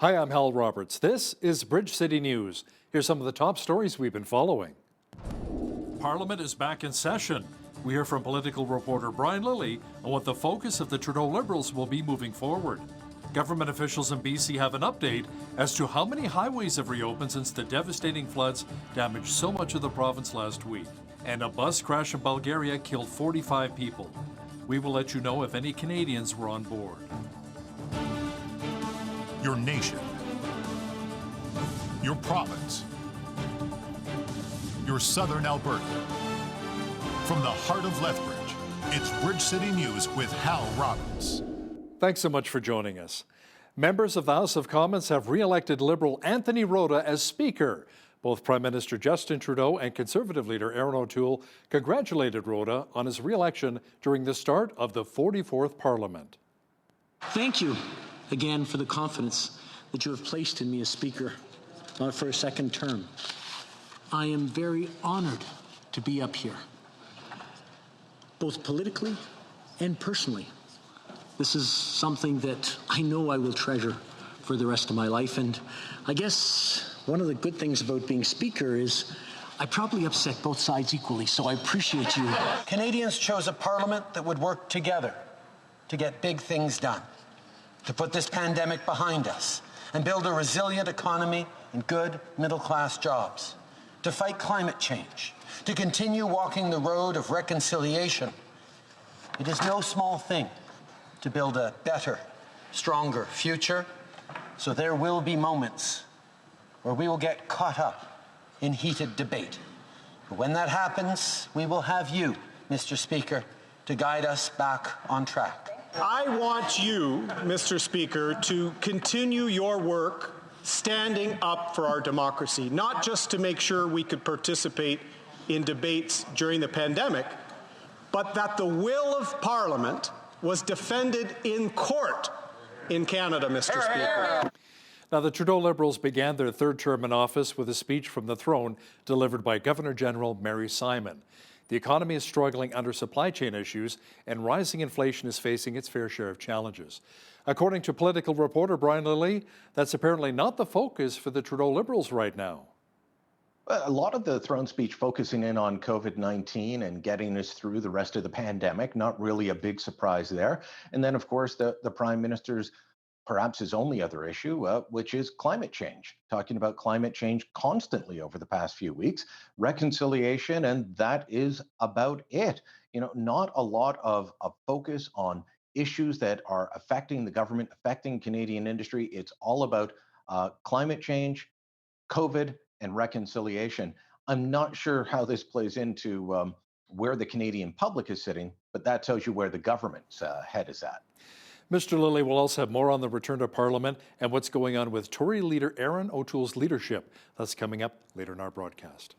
Hi, I'm Hal Roberts. This is Bridge City News. Here's some of the top stories we've been following. Parliament is back in session. We hear from political reporter Brian Lilly on what the focus of the Trudeau Liberals will be moving forward. Government officials in BC have an update as to how many highways have reopened since the devastating floods damaged so much of the province last week. And a bus crash in Bulgaria killed 45 people. We will let you know if any Canadians were on board. Your nation, your province, your southern Alberta. From the heart of Lethbridge, it's Bridge City News with Hal Roberts. Thanks so much for joining us. Members of the House of Commons have re-elected Liberal Anthony Rota as Speaker. Both Prime Minister Justin Trudeau and Conservative leader Erin O'Toole congratulated Rota on his re-election during the start of the 44th Parliament. Thank you again for the confidence that you have placed in me as Speaker for a second term. I am very honored to be up here, both politically and personally. This is something that I know I will treasure for the rest of my life, and I guess one of the good things about being Speaker is I probably upset both sides equally, so I appreciate you. Canadians chose a Parliament that would work together to get big things done, to put this pandemic behind us and build a resilient economy and good middle-class jobs, to fight climate change, to continue walking the road of reconciliation. It is no small thing to build a better, stronger future, so there will be moments where we will get caught up in heated debate. But when that happens, we will have you, Mr. Speaker, to guide us back on track. I want you, Mr. Speaker, to continue your work standing up for our democracy, not just to make sure we could participate in debates during the pandemic, but that the will of Parliament was defended in court in Canada, Mr. Speaker. Now, the Trudeau Liberals began their third term in office with a speech from the throne delivered by Governor-General Mary Simon. The economy is struggling under supply chain issues, and rising inflation is facing its fair share of challenges. According to political reporter Brian Lilly, that's apparently not the focus for the Trudeau Liberals right now. A lot of the throne speech focusing in on COVID-19 and getting us through the rest of the pandemic, not really a big surprise there. And then, of course, the Prime Minister's perhaps his only other issue, which is climate change, talking about climate change constantly over the past few weeks, reconciliation, and that is about it. You know, not a lot of focus on issues that are affecting the government, affecting Canadian industry. It's all about climate change, COVID, and reconciliation. I'm not sure how this plays into where the Canadian public is sitting, but that tells you where the government's head is at. Mr. Lilly will also have more on the return to Parliament and what's going on with Tory leader Erin O'Toole's leadership. That's coming up later in our broadcast.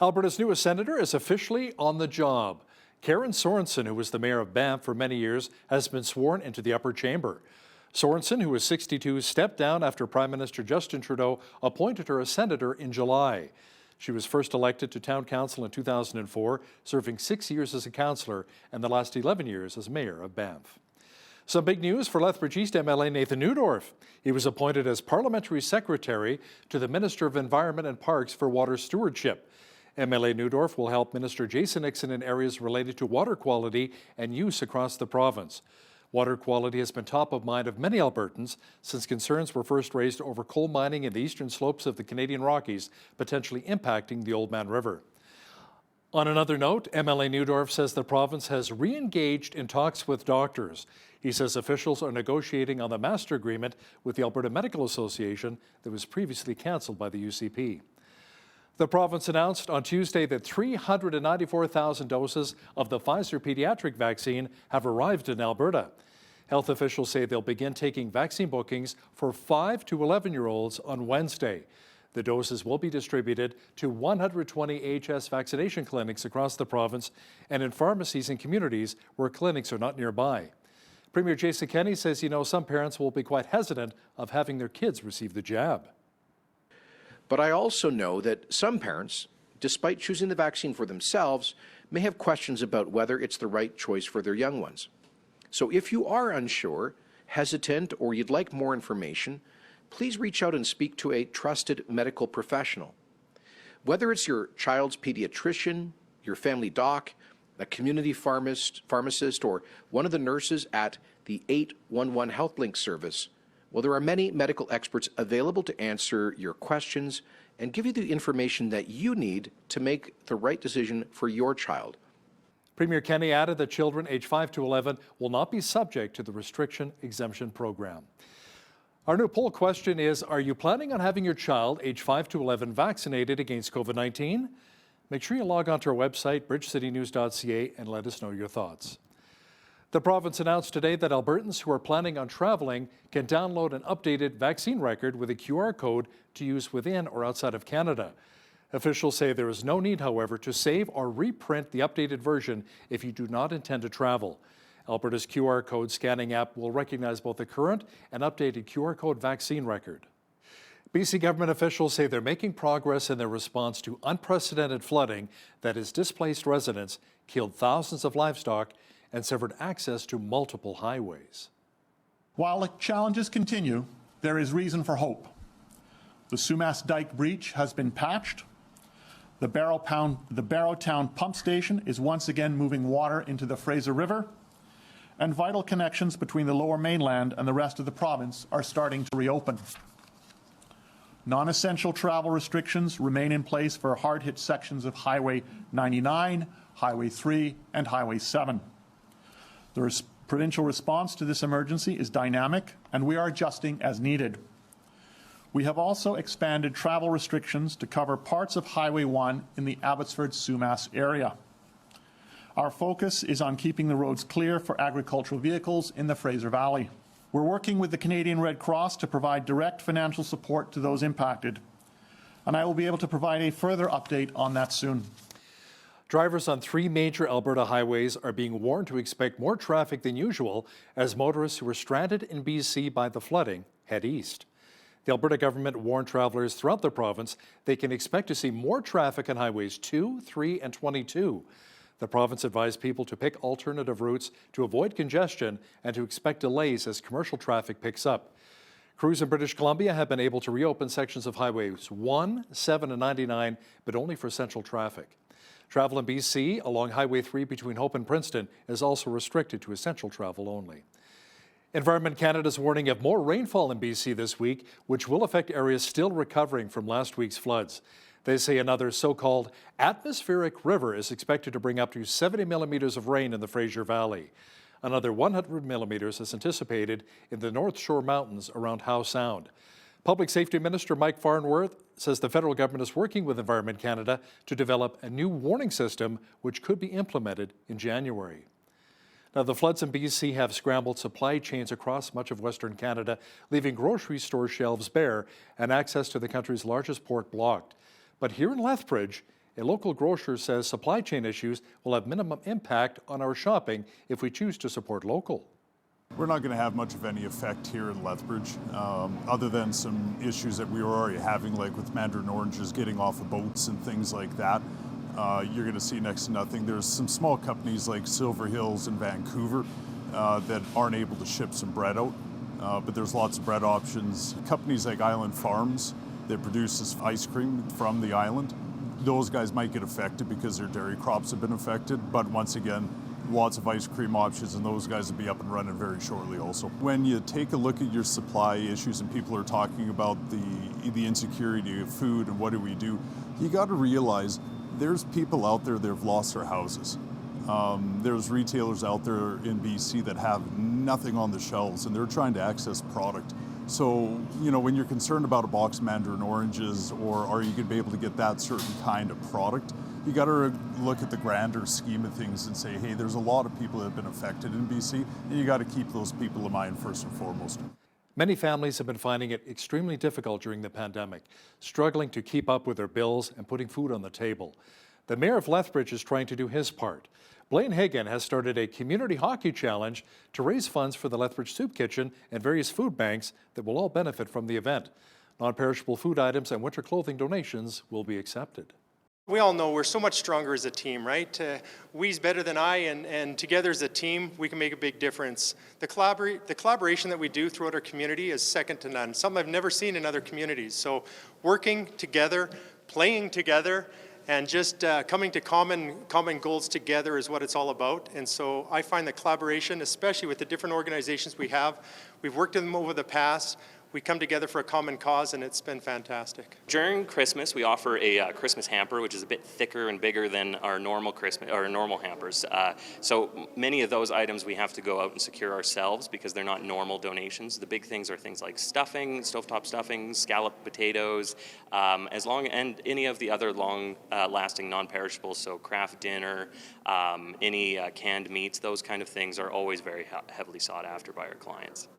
Alberta's newest senator is officially on the job. Karen Sorenson, who was the mayor of Banff for many years, has been sworn into the upper chamber. Sorenson, who was 62, stepped down after Prime Minister Justin Trudeau appointed her a senator in July. She was first elected to town council in 2004, serving 6 years as a councillor and the last 11 years as mayor of Banff. Some big news for Lethbridge East MLA Nathan Neudorf. He was appointed as Parliamentary Secretary to the Minister of Environment and Parks for Water Stewardship. MLA Neudorf will help Minister Jason Nixon in areas related to water quality and use across the province. Water quality has been top of mind of many Albertans since concerns were first raised over coal mining in the eastern slopes of the Canadian Rockies, potentially impacting the Oldman River. On another note, MLA Neudorf says the province has re-engaged in talks with doctors. He says officials are negotiating on the master agreement with the Alberta Medical Association that was previously cancelled by the UCP. The province announced on Tuesday that 394,000 doses of the Pfizer pediatric vaccine have arrived in Alberta. Health officials say they'll begin taking vaccine bookings for 5 to 11-year-olds on Wednesday. The doses will be distributed to 120 AHS vaccination clinics across the province and in pharmacies and communities where clinics are not nearby. Premier Jason Kenney says some parents will be quite hesitant of having their kids receive the jab. But I also know that some parents, despite choosing the vaccine for themselves, may have questions about whether it's the right choice for their young ones. So if you are unsure, hesitant, or you'd like more information, please reach out and speak to a trusted medical professional. Whether it's your child's pediatrician, your family doc, a community pharmacist, or one of the nurses at the 811 HealthLink service, well, there are many medical experts available to answer your questions and give you the information that you need to make the right decision for your child. Premier Kenney added that children aged 5 to 11 will not be subject to the restriction exemption program. Our new poll question is, are you planning on having your child aged 5 to 11 vaccinated against COVID-19? Make sure you log on to our website, bridgecitynews.ca, and let us know your thoughts. The province announced today that Albertans who are planning on traveling can download an updated vaccine record with a QR code to use within or outside of Canada. Officials say there is no need, however, to save or reprint the updated version if you do not intend to travel. Alberta's QR code scanning app will recognize both the current and updated QR code vaccine record. BC government officials say they're making progress in their response to unprecedented flooding that has displaced residents, killed thousands of livestock, and severed access to multiple highways. While the challenges continue, there is reason for hope. The Sumas Dike breach has been patched. The Barrowtown pump station is once again moving water into the Fraser River, and vital connections between the Lower Mainland and the rest of the province are starting to reopen. Non-essential travel restrictions remain in place for hard-hit sections of Highway 99, Highway 3, and Highway 7. The provincial response to this emergency is dynamic, and we are adjusting as needed. We have also expanded travel restrictions to cover parts of Highway 1 in the Abbotsford-Sumas area. Our focus is on keeping the roads clear for agricultural vehicles in the Fraser Valley. We're working with the Canadian Red Cross to provide direct financial support to those impacted, and I will be able to provide a further update on that soon. Drivers on 3 major Alberta highways are being warned to expect more traffic than usual as motorists who were stranded in BC by the flooding head east. The Alberta government warned travelers throughout the province they can expect to see more traffic on highways 2, 3, and 22. The province advised people to pick alternative routes to avoid congestion and to expect delays as commercial traffic picks up. Crews in British Columbia have been able to reopen sections of highways 1, 7, and 99, but only for essential traffic. Travel in BC along Highway 3 between Hope and Princeton is also restricted to essential travel only. Environment Canada is warning of more rainfall in BC this week, which will affect areas still recovering from last week's floods. They say another so-called atmospheric river is expected to bring up to 70 millimeters of rain in the Fraser Valley. Another 100 millimeters is anticipated in the North Shore Mountains around Howe Sound. Public Safety Minister Mike Farnworth says the federal government is working with Environment Canada to develop a new warning system which could be implemented in January. Now, the floods in BC have scrambled supply chains across much of Western Canada, leaving grocery store shelves bare and access to the country's largest port blocked. But here in Lethbridge, a local grocer says supply chain issues will have minimum impact on our shopping if we choose to support local. We're not going to have much of any effect here in Lethbridge, other than some issues that we were already having, like with mandarin oranges getting off of boats and things like that. You're going to see next to nothing. There's some small companies like Silver Hills in Vancouver that aren't able to ship some bread out, but there's lots of bread options. Companies like Island Farms that produces ice cream from the island, those guys might get affected because their dairy crops have been affected, but once again, lots of ice cream options, and those guys will be up and running very shortly also. When you take a look at your supply issues and people are talking about the insecurity of food and what do we do, you got to realize there's people out there that have lost their houses. There's retailers out there in BC that have nothing on the shelves and they're trying to access product. So, you know, when you're concerned about a box of mandarin oranges or are you going to be able to get that certain kind of product, you got to look at the grander scheme of things and say, hey, there's a lot of people that have been affected in BC, and you got to keep those people in mind first and foremost. Many families have been finding it extremely difficult during the pandemic, struggling to keep up with their bills and putting food on the table. The mayor of Lethbridge is trying to do his part. Blaine Hagan has started a community hockey challenge to raise funds for the Lethbridge Soup Kitchen and various food banks that will all benefit from the event. Non-perishable food items and winter clothing donations will be accepted. We all know we're so much stronger as a team, right? We's better than I, and together as a team, we can make a big difference. The collaboration that we do throughout our community is second to none, something I've never seen in other communities. So working together, playing together, and just coming to common goals together is what it's all about. And so I find the collaboration, especially with the different organizations we've worked with them over the past, we come together for a common cause, and it's been fantastic. During Christmas, we offer a Christmas hamper, which is a bit thicker and bigger than our normal hampers. So many of those items we have to go out and secure ourselves because they're not normal donations. The big things are things like stuffing, stovetop stuffing, scalloped potatoes, and any of the other long-lasting non-perishables. So craft dinner, any canned meats, those kind of things are always very heavily sought after by our clients.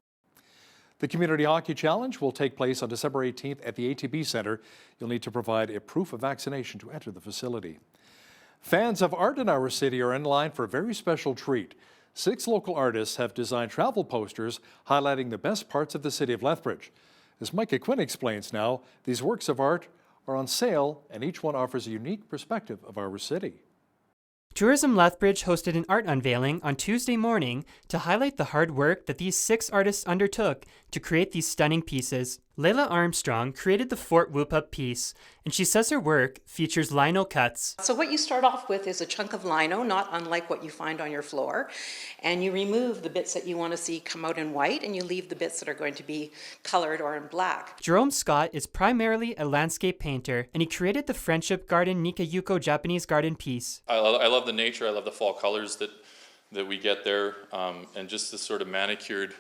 The Community Hockey Challenge will take place on December 18th at the ATB Centre. You'll need to provide a proof of vaccination to enter the facility. Fans of art in our city are in line for a very special treat. 6 local artists have designed travel posters highlighting the best parts of the city of Lethbridge. As Micah Quinn explains now, these works of art are on sale and each one offers a unique perspective of our city. Tourism Lethbridge hosted an art unveiling on Tuesday morning to highlight the hard work that these 6 artists undertook to create these stunning pieces. Leila Armstrong created the Fort Whoop-Up piece, and she says her work features lino cuts. So what you start off with is a chunk of lino, not unlike what you find on your floor, and you remove the bits that you want to see come out in white, and you leave the bits that are going to be colored or in black. Jerome Scott is primarily a landscape painter, and he created the Friendship Garden Nikayuko Japanese garden piece. I love the nature, I love the fall colors that we get there, and just this sort of manicured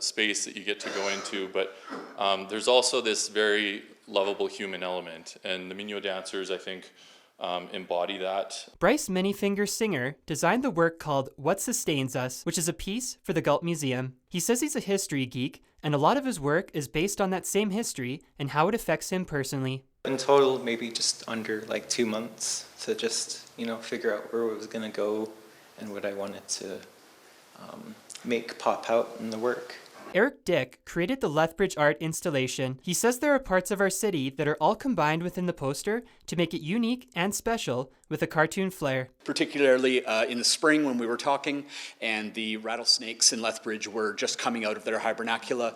space that you get to go into, but there's also this very lovable human element, and the Minyo dancers, I think, embody that. Bryce Manyfinger Singer designed the work called What Sustains Us, which is a piece for the Galt Museum. He says he's a history geek, and a lot of his work is based on that same history and how it affects him personally. In total, maybe just under 2 months to just, figure out where it was going to go and what I wanted to make pop out in the work. Eric Dick created the Lethbridge art installation. He says there are parts of our city that are all combined within the poster to make it unique and special with a cartoon flair. Particularly in the spring when we were talking and the rattlesnakes in Lethbridge were just coming out of their hibernacula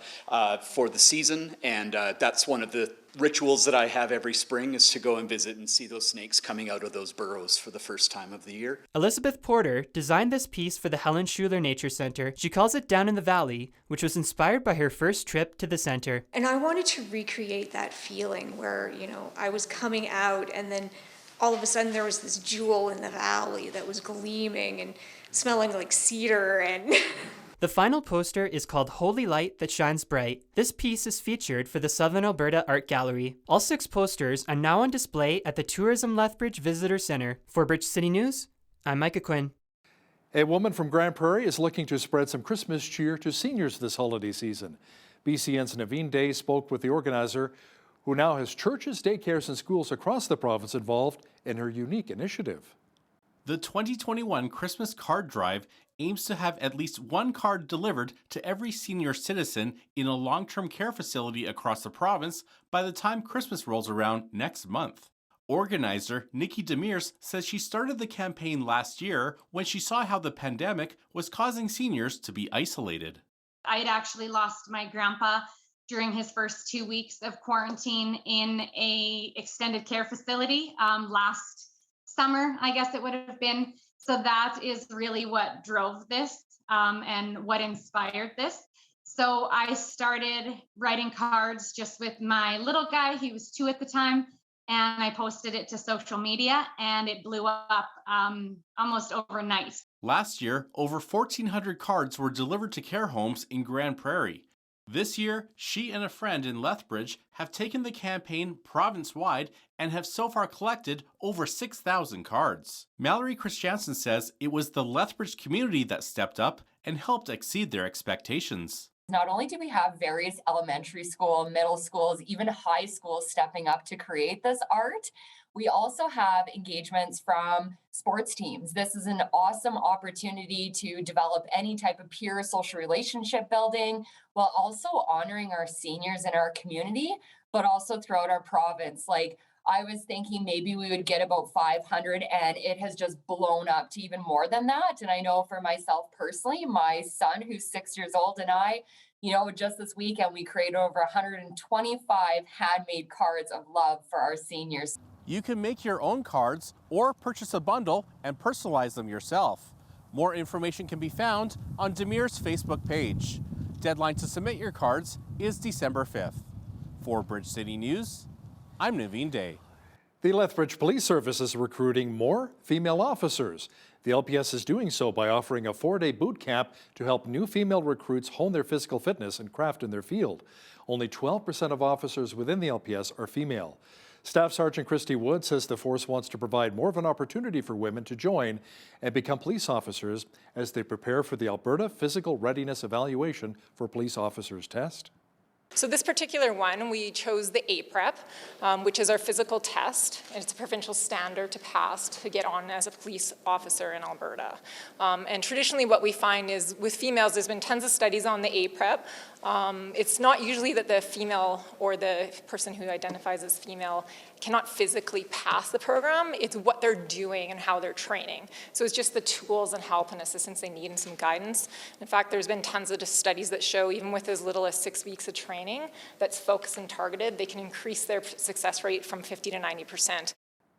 for the season, and that's one of the rituals that I have every spring is to go and visit and see those snakes coming out of those burrows for the first time of the year. Elizabeth Porter designed this piece for the Helen Schuler Nature Center. She calls it Down in the Valley, which was inspired by her first trip to the center. And I wanted to recreate that feeling where, I was coming out and then all of a sudden there was this jewel in the valley that was gleaming and smelling like cedar and... The final poster is called Holy Light That Shines Bright. This piece is featured for the Southern Alberta Art Gallery. All 6 posters are now on display at the Tourism Lethbridge Visitor Centre. For Bridge City News, I'm Micah Quinn. A woman from Grand Prairie is looking to spread some Christmas cheer to seniors this holiday season. BCN's Naveen Day spoke with the organizer, who now has churches, daycares, and schools across the province involved in her unique initiative. The 2021 Christmas Card Drive aims to have at least 1 card delivered to every senior citizen in a long-term care facility across the province by the time Christmas rolls around next month. Organizer Nikki Demers says she started the campaign last year when she saw how the pandemic was causing seniors to be isolated. I had actually lost my grandpa during his first 2 weeks of quarantine in a extended care facility last summer, I guess it would have been. So that is really what drove this and what inspired this. So I started writing cards just with my little guy. He was 2 at the time. And I posted it to social media and it blew up almost overnight. Last year, over 1,400 cards were delivered to care homes in Grand Prairie. This year, she and a friend in Lethbridge have taken the campaign province-wide and have so far collected over 6,000 cards. Mallory Christiansen says it was the Lethbridge community that stepped up and helped exceed their expectations. Not only do we have various elementary school, middle schools, even high schools stepping up to create this art, we also have engagements from sports teams. This is an awesome opportunity to develop any type of peer social relationship building while also honoring our seniors in our community, but also throughout our province. Like I was thinking maybe we would get about 500, and it has just blown up to even more than that. And I know for myself personally, my son, who's 6 years old, and I, just this weekend, we created over 125 handmade cards of love for our seniors. You can make your own cards or purchase a bundle and personalize them yourself. More information can be found on Demir's Facebook page. Deadline to submit your cards is December 5th. For Bridge City News, I'm Naveen Day. The Lethbridge Police Service is recruiting more female officers. The LPS is doing so by offering a 4-day boot camp to help new female recruits hone their physical fitness and craft in their field. Only 12% of officers within the LPS are female. Staff Sergeant Christy Wood says the force wants to provide more of an opportunity for women to join and become police officers as they prepare for the Alberta Physical Readiness Evaluation for Police Officers test. So this particular one, we chose the APREP, which is our physical test, and it's a provincial standard to pass to get on as a police officer in Alberta. And traditionally what we find is with females, there's been tons of studies on the APREP. It's not usually that the female or the person who identifies as female cannot physically pass the program. It's what they're doing and how they're training. So it's just the tools and help and assistance they need and some guidance. In fact, there's been tons of studies that show even with as little as 6 weeks of training that's focused and targeted, they can increase their success rate from 50 to 90%.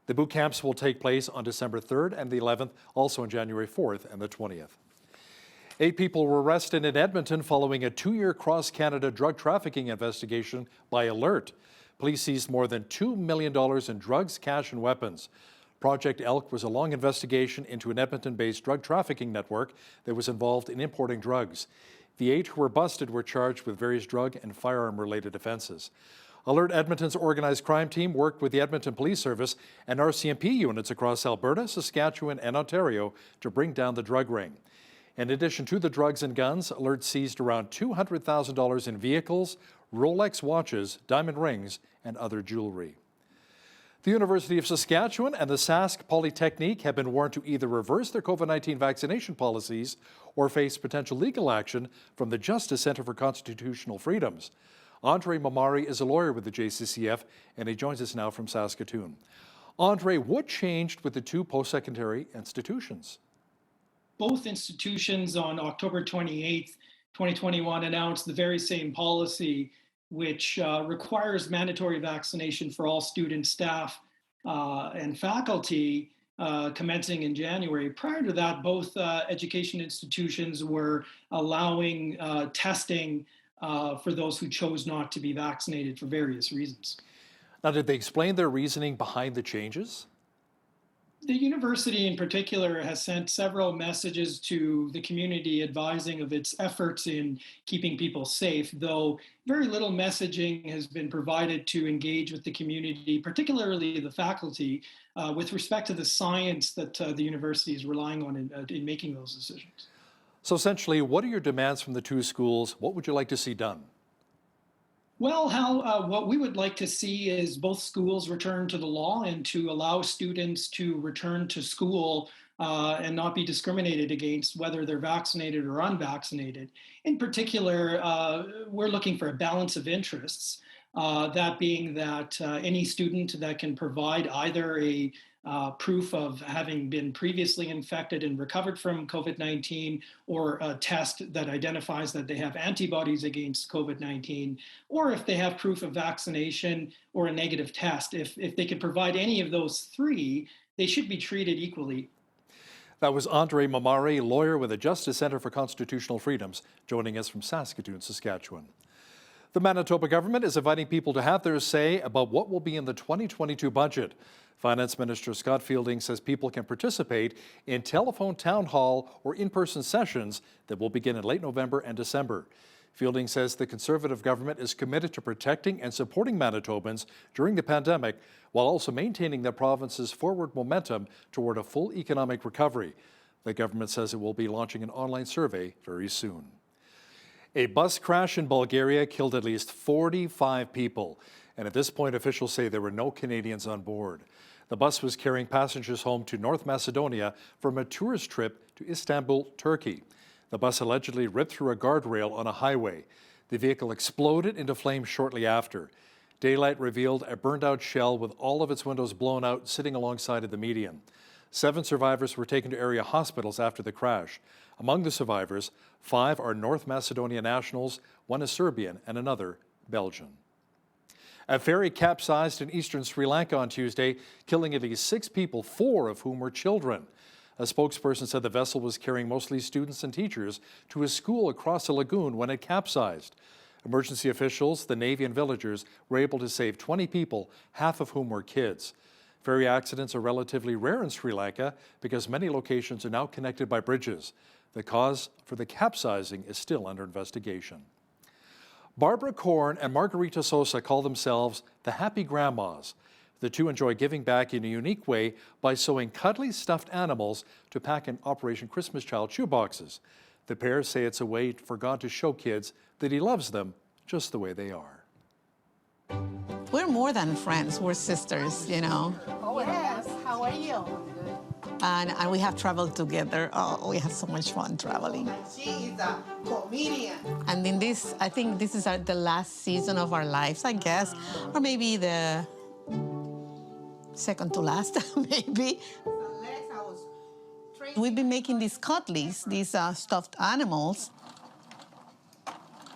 The boot camps will take place on December 3rd and the 11th, also on January 4th and the 20th. 8 people were arrested in Edmonton following a 2-year cross-Canada drug trafficking investigation by Alert. Police seized more than $2 million in drugs, cash, and weapons. Project Elk was a long investigation into an Edmonton-based drug trafficking network that was involved in importing drugs. The 8 who were busted were charged with various drug and firearm-related offenses. Alert Edmonton's organized crime team worked with the Edmonton Police Service and RCMP units across Alberta, Saskatchewan, and Ontario to bring down the drug ring. In addition to the drugs and guns, Alert seized around $200,000 in vehicles, Rolex watches, diamond rings, and other jewelry. The University of Saskatchewan and the Sask Polytechnique have been warned to either reverse their COVID-19 vaccination policies or face potential legal action from the Justice Centre for Constitutional Freedoms. Andre Mamari is a lawyer with the JCCF, and he joins us now from Saskatoon. Andre, what changed with the 2 post-secondary institutions? Both institutions on October 28th, 2021 announced the very same policy, which requires mandatory vaccination for all students, staff, and faculty commencing in January. Prior to that, both education institutions were allowing testing for those who chose not to be vaccinated for various reasons. Now, did they explain their reasoning behind the changes? The university in particular has sent several messages to the community advising of its efforts in keeping people safe, though very little messaging has been provided to engage with the community, particularly the faculty, with respect to the science that the university is relying on in making those decisions. So essentially, what are your demands from the 2 schools? What would you like to see done? Well, Hal, what we would like to see is both schools return to the law and to allow students to return to school and not be discriminated against, whether they're vaccinated or unvaccinated. In particular, we're looking for a balance of interests, that being that any student that can provide either a proof of having been previously infected and recovered from COVID-19, or a test that identifies that they have antibodies against COVID-19, or if they have proof of vaccination or a negative test. If they can provide any of those 3, they should be treated equally. That was Andre Mamari, lawyer with the Justice Centre for Constitutional Freedoms, joining us from Saskatoon, Saskatchewan. The Manitoba government is inviting people to have their say about what will be in the 2022 budget. Finance Minister Scott Fielding says people can participate in telephone town hall or in-person sessions that will begin in late November and December. Fielding says the Conservative government is committed to protecting and supporting Manitobans during the pandemic, while also maintaining the province's forward momentum toward a full economic recovery. The government says it will be launching an online survey very soon. A bus crash in Bulgaria killed at least 45 people, and at this point officials say there were no Canadians on board. The bus was carrying passengers home to North Macedonia from a tourist trip to Istanbul, Turkey. The bus allegedly ripped through a guardrail on a highway. The vehicle exploded into flames shortly after. Daylight revealed a burned-out shell with all of its windows blown out sitting alongside of the median. 7 survivors were taken to area hospitals after the crash. Among the survivors, 5 are North Macedonia nationals, 1 is Serbian, and another Belgian. A ferry capsized in eastern Sri Lanka on Tuesday, killing at least 6 people, 4 of whom were children. A spokesperson said the vessel was carrying mostly students and teachers to a school across a lagoon when it capsized. Emergency officials, the Navy, and villagers were able to save 20 people, half of whom were kids. Ferry accidents are relatively rare in Sri Lanka because many locations are now connected by bridges. The cause for the capsizing is still under investigation. Barbara Korn and Margarita Sosa call themselves the Happy Grandmas. The two enjoy giving back in a unique way by sewing cuddly stuffed animals to pack in Operation Christmas Child shoeboxes. The pair say it's a way for God to show kids that He loves them just the way they are. We're more than friends, we're sisters, you know. Oh, yes. How are you? And we have traveled together. Oh, we have so much fun traveling. She is a comedian. And in this, I think this is the last season of our lives, I guess, or maybe the second to last, maybe. We've been making these cuddlies, these stuffed animals.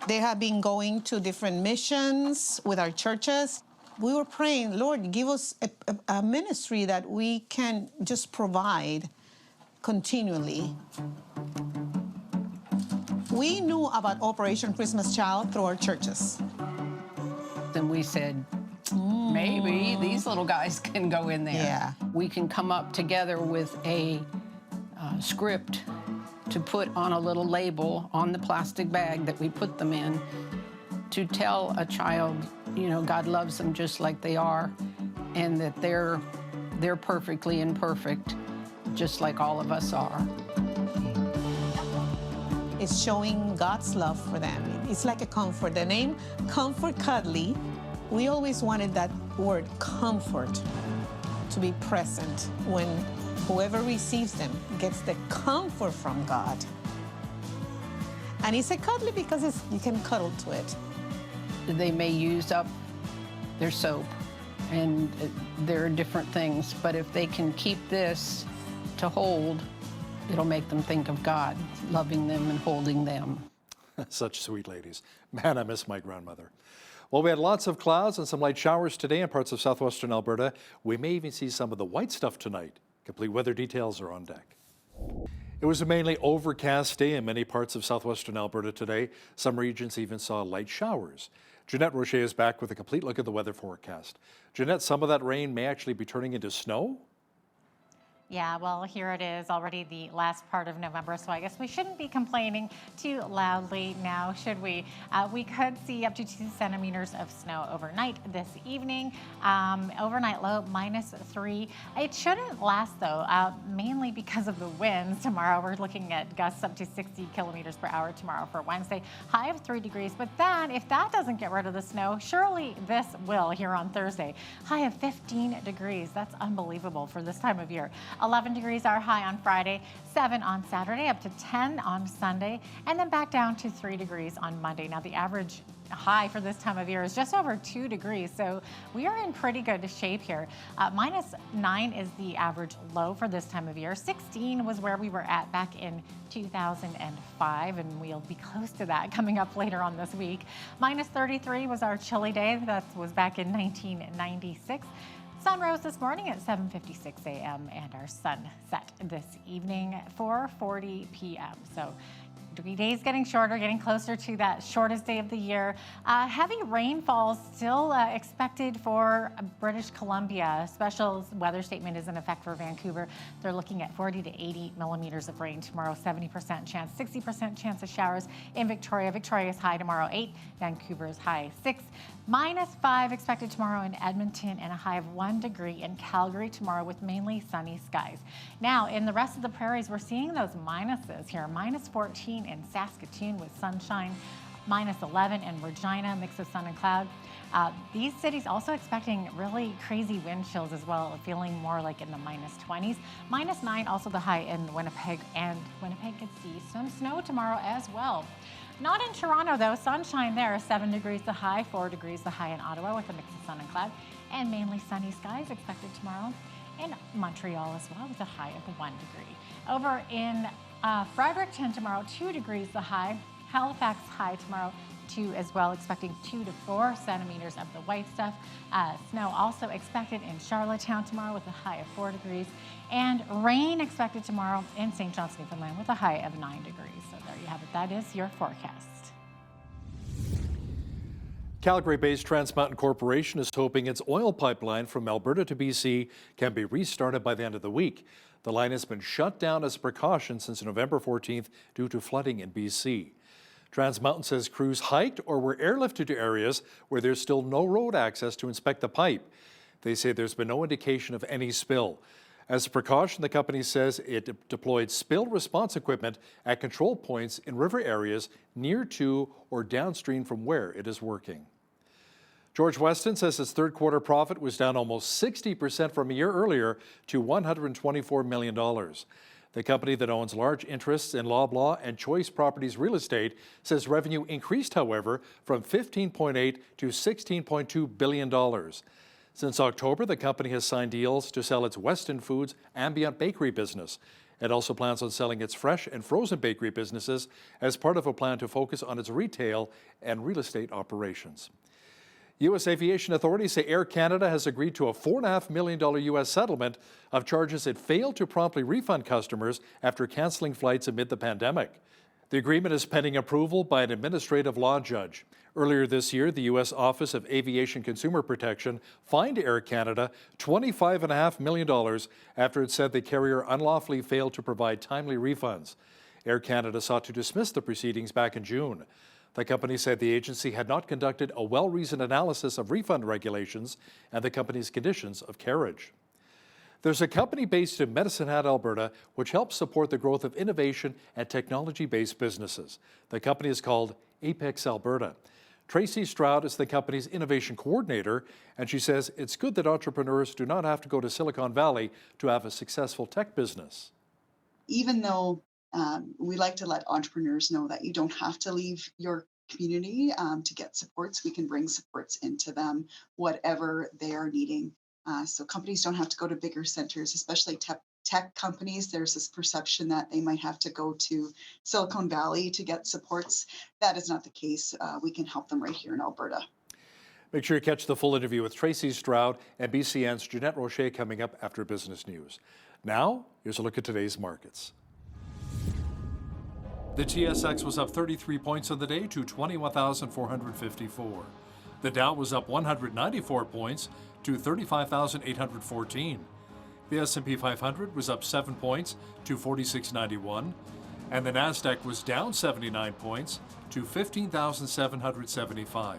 They have been going to different missions with our churches. We were praying, Lord, give us a ministry that we can just provide continually. We knew about Operation Christmas Child through our churches. Then we said, maybe these little guys can go in there. Yeah. We can come up together with a script to put on a little label on the plastic bag that we put them in to tell a child, you know, God loves them just like they are, and that they're perfectly imperfect, just like all of us are. It's showing God's love for them. It's like a comfort. The name Comfort Cuddly, we always wanted that word comfort to be present when whoever receives them gets the comfort from God. And it's a cuddly because you can cuddle to it. They may use up their soap, and there are different things, but if they can keep this to hold, it'll make them think of God, loving them and holding them. Such sweet ladies. Man, I miss my grandmother. Well, we had lots of clouds and some light showers today in parts of southwestern Alberta. We may even see some of the white stuff tonight. Complete weather details are on deck. It was a mainly overcast day in many parts of southwestern Alberta today. Some regions even saw light showers. Jeanette Rocher is back with a complete look at the weather forecast. Jeanette, some of that rain may actually be turning into snow? Yeah, well, here it is, already the last part of November, so I guess we shouldn't be complaining too loudly now, should we? We could see up to 2 centimeters of snow overnight this evening. Overnight low, -3. It shouldn't last, though, mainly because of the winds. Tomorrow, we're looking at gusts up to 60 kilometers per hour tomorrow for Wednesday. High of 3 degrees, but then if that doesn't get rid of the snow, surely this will here on Thursday. High of 15 degrees. That's unbelievable for this time of year. 11 degrees our high on Friday, 7 on Saturday, up to 10 on Sunday, and then back down to 3 degrees on Monday. Now, the average high for this time of year is just over 2 degrees, so we are in pretty good shape here. -9 is the average low for this time of year. 16 was where we were at back in 2005, and we'll be close to that coming up later on this week. -33 was our chilly day. That was back in 1996. Sun rose this morning at 7:56 a.m. and our sun set this evening 4:40 p.m. So days getting shorter, getting closer to that shortest day of the year. Heavy rainfall still expected for British Columbia. Special weather statement is in effect for Vancouver. They're looking at 40 to 80 millimeters of rain tomorrow, 70% chance, 60% chance of showers in Victoria. Victoria's high tomorrow 8, Vancouver's high 6. -5 expected tomorrow in Edmonton and a high of 1 degree in Calgary tomorrow with mainly sunny skies. Now, in the rest of the prairies, we're seeing those minuses here. -14 in Saskatoon with sunshine, -11 in Regina, mix of sun and cloud. These cities also expecting really crazy wind chills as well, feeling more like in the -20s. -9 also the high in Winnipeg, and Winnipeg could see some snow tomorrow as well. Not in Toronto, though. Sunshine there, 7 degrees the high, 4 degrees the high in Ottawa with a mix of sun and cloud, and mainly sunny skies expected tomorrow. In Montreal as well with a high of 1 degree. Over in Fredericton tomorrow, 2 degrees the high. Halifax high tomorrow, 2 as well, expecting 2 to 4 centimeters of the white stuff. Snow also expected in Charlottetown tomorrow with a high of 4 degrees. And rain expected tomorrow in St. John's, Newfoundland with a high of 9 degrees. So there you have it. That is your forecast. Calgary-based Trans Mountain Corporation is hoping its oil pipeline from Alberta to BC can be restarted by the end of the week. The line has been shut down as a precaution since November 14th due to flooding in BC. Trans Mountain says crews hiked or were airlifted to areas where there's still no road access to inspect the pipe. They say there's been no indication of any spill. As a precaution, the company says it deployed spill response equipment at control points in river areas near to or downstream from where it is working. George Weston says its third quarter profit was down almost 60% from a year earlier to $124 million. The company that owns large interests in Loblaw and Choice Properties Real Estate says revenue increased, however, from $15.8 to $16.2 billion. Since October, the company has signed deals to sell its Weston Foods ambient bakery business. It also plans on selling its fresh and frozen bakery businesses as part of a plan to focus on its retail and real estate operations. U.S. aviation authorities say Air Canada has agreed to a $4.5 million U.S. settlement of charges it failed to promptly refund customers after canceling flights amid the pandemic. The agreement is pending approval by an administrative law judge. Earlier this year, the U.S. Office of Aviation Consumer Protection fined Air Canada $25.5 million after it said the carrier unlawfully failed to provide timely refunds. Air Canada sought to dismiss the proceedings back in June. The company said the agency had not conducted a well-reasoned analysis of refund regulations and the company's conditions of carriage. There's a company based in Medicine Hat, Alberta, which helps support the growth of innovation and technology-based businesses. The company is called Apex Alberta. Tracy Stroud is the company's innovation coordinator, and she says it's good that entrepreneurs do not have to go to Silicon Valley to have a successful tech business. Even though we like to let entrepreneurs know that you don't have to leave your community to get supports. We can bring supports into them, whatever they are needing. So companies don't have to go to bigger centers, especially tech companies. There's this perception that they might have to go to Silicon Valley to get supports. That is not the case. We can help them right here in Alberta. Make sure you catch the full interview with Tracy Stroud and BCN's Jeanette Rocher coming up after business news. Now, here's a look at today's markets. The TSX was up 33 points on the day to 21,454. The Dow was up 194 points to 35,814. The S&P 500 was up 7 points to 4691, and the Nasdaq was down 79 points to 15,775.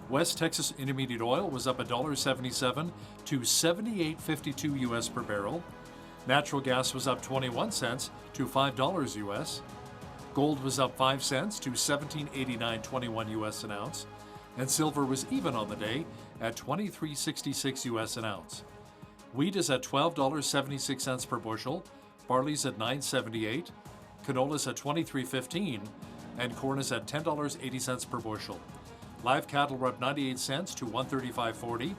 West Texas Intermediate Oil was up $1.77 to $78.52 US per barrel. Natural gas was up 21 cents to $5 US. Gold was up 5 cents to $17.8921 US an ounce, and silver was even on the day at $23.66 US an ounce. Wheat is at $12.76 per bushel, barley's at $9.78, canola's at $23.15, and corn is at $10.80 per bushel. Live cattle were up 98 cents to $135.40,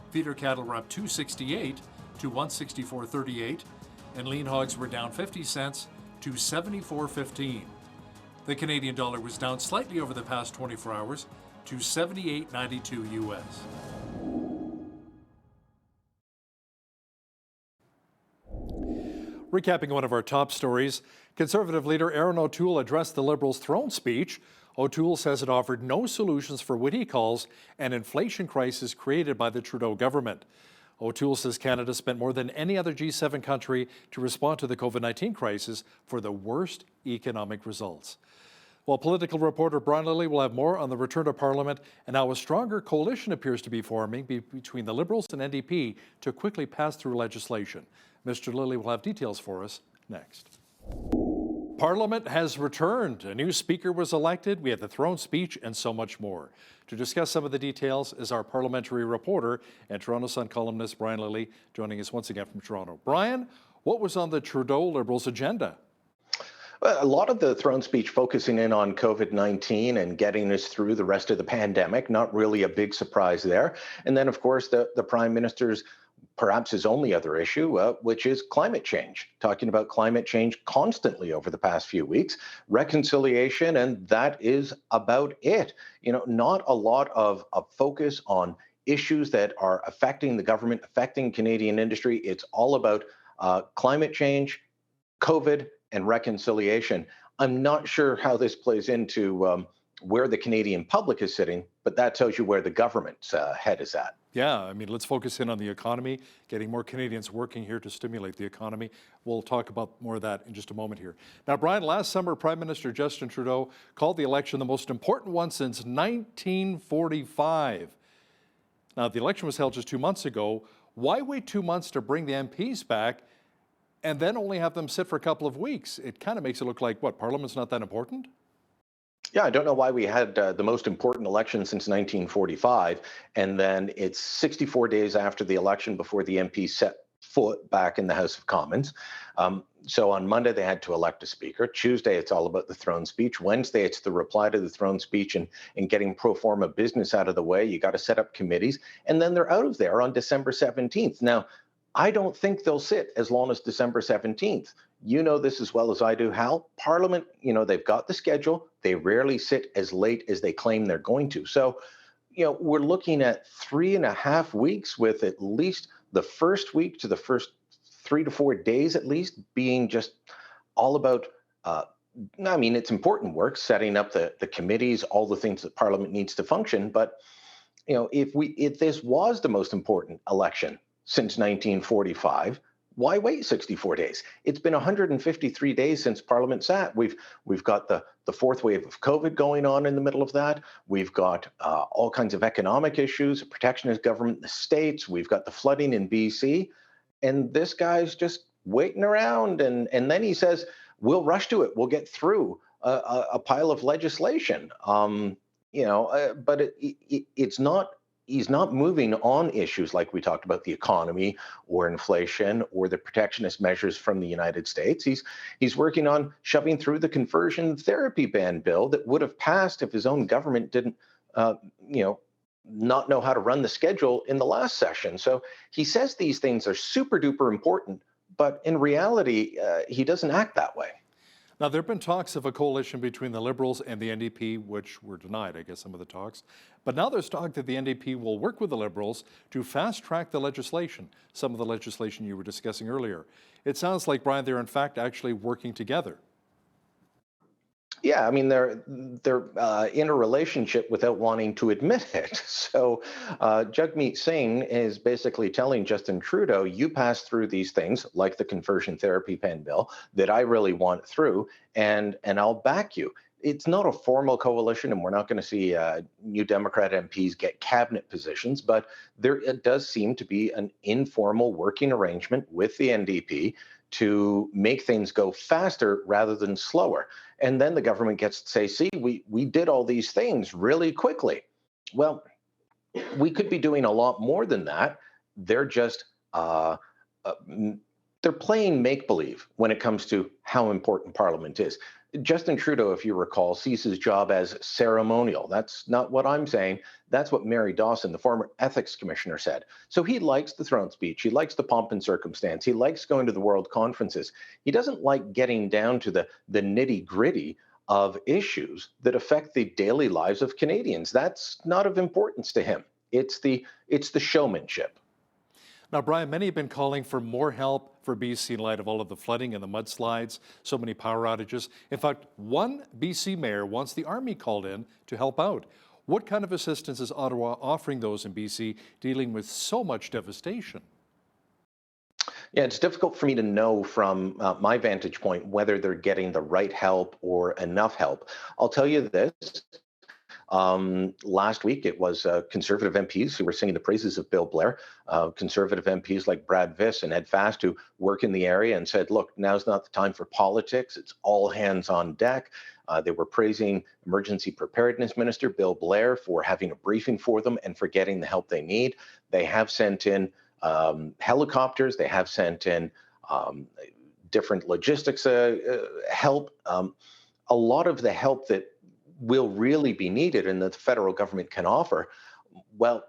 feeder cattle were up $2.68 to $164.38, and lean hogs were down 50 cents to $74.15. The Canadian dollar was down slightly over the past 24 hours to $78.92 US. Recapping one of our top stories, Conservative leader Erin O'Toole addressed the Liberals' throne speech. O'Toole says it offered no solutions for what he calls an inflation crisis created by the Trudeau government. O'Toole says Canada spent more than any other G7 country to respond to the COVID-19 crisis for the worst economic results. Well, political reporter Brian Lilley will have more on the return to Parliament and how a stronger coalition appears to be forming between the Liberals and NDP to quickly pass through legislation. Mr. Lilley will have details for us next. Parliament has returned. A new speaker was elected. We had the throne speech and so much more. To discuss some of the details is our parliamentary reporter and Toronto Sun columnist Brian Lilley, joining us once again from Toronto. Brian, what was on the Trudeau Liberals' agenda? Well, a lot of the throne speech focusing in on COVID-19 and getting us through the rest of the pandemic, not really a big surprise there. And then, of course, the Prime Minister's perhaps his only other issue, which is climate change, talking about climate change constantly over the past few weeks, reconciliation, and that is about it. Not a lot of focus on issues that are affecting the government, affecting Canadian industry. It's all about climate change, COVID, and reconciliation. I'm not sure how this plays into where the Canadian public is sitting, but that tells you where the government's head is at. Yeah, I mean, let's focus in on the economy, getting more Canadians working here to stimulate the economy. We'll talk about more of that in just a moment here. Now, Brian, last summer, Prime Minister Justin Trudeau called the election the most important one since 1945. Now, the election was held just 2 months ago. Why wait 2 months to bring the MPs back and then only have them sit for a couple of weeks? It kind of makes it look like, what, Parliament's not that important? Yeah, I don't know why we had the most important election since 1945, and then it's 64 days after the election before the MP set foot back in the House of Commons. So on Monday, they had to elect a speaker. Tuesday, it's all about the throne speech. Wednesday, it's the reply to the throne speech and getting pro forma business out of the way. You got to set up committees, and then they're out of there on December 17th. Now, I don't think they'll sit as long as December 17th. You know this as well as I do, Hal. Parliament, they've got the schedule. They rarely sit as late as they claim they're going to. So, we're looking at 3.5 weeks, with at least the first week to the first 3 to 4 days at least being just all about, it's important work, setting up the committees, all the things that Parliament needs to function. But, if this was the most important election since 1945, why wait 64 days? It's been 153 days since Parliament sat. We've got the fourth wave of COVID going on in the middle of that. We've got all kinds of economic issues, a protectionist government in the States. We've got the flooding in BC. And this guy's just waiting around. And then he says, we'll rush to it. We'll get through a pile of legislation. But it's not. He's not moving on issues like we talked about, the economy or inflation or the protectionist measures from the United States. He's working on shoving through the conversion therapy ban bill that would have passed if his own government didn't, not know how to run the schedule in the last session. So he says these things are super duper important, but in reality, he doesn't act that way. Now, there have been talks of a coalition between the Liberals and the NDP, which were denied, I guess, some of the talks. But now there's talk that the NDP will work with the Liberals to fast-track the legislation, some of the legislation you were discussing earlier. It sounds like, Brian, they're in fact actually working together. Yeah, they're in a relationship without wanting to admit it. So Jagmeet Singh is basically telling Justin Trudeau, you pass through these things like the conversion therapy ban bill that I really want through, and I'll back you. It's not a formal coalition, and we're not going to see New Democrat MPs get cabinet positions, but it does seem to be an informal working arrangement with the NDP to make things go faster rather than slower. And then the government gets to say, see, we did all these things really quickly. Well, we could be doing a lot more than that. They're just, they're playing make-believe when it comes to how important Parliament is. Justin Trudeau, if you recall, sees his job as ceremonial. That's not what I'm saying. That's what Mary Dawson, the former ethics commissioner, said. So he likes the throne speech. He likes the pomp and circumstance. He likes going to the world conferences. He doesn't like getting down to the nitty-gritty of issues that affect the daily lives of Canadians. That's not of importance to him. It's the showmanship. Now, Brian, many have been calling for more help for BC in light of all of the flooding and the mudslides, so many power outages. In fact, one BC mayor wants the Army called in to help out. What kind of assistance is Ottawa offering those in BC dealing with so much devastation? Yeah, it's difficult for me to know from my vantage point whether they're getting the right help or enough help. I'll tell you this. Last week, it was Conservative MPs who were singing the praises of Bill Blair, Conservative MPs like Brad Viss and Ed Fast, who work in the area and said, look, now's not the time for politics. It's all hands on deck. They were praising Emergency Preparedness Minister Bill Blair for having a briefing for them and for getting the help they need. They have sent in helicopters. They have sent in different logistics help. A lot of the help that will really be needed and that the federal government can offer, well,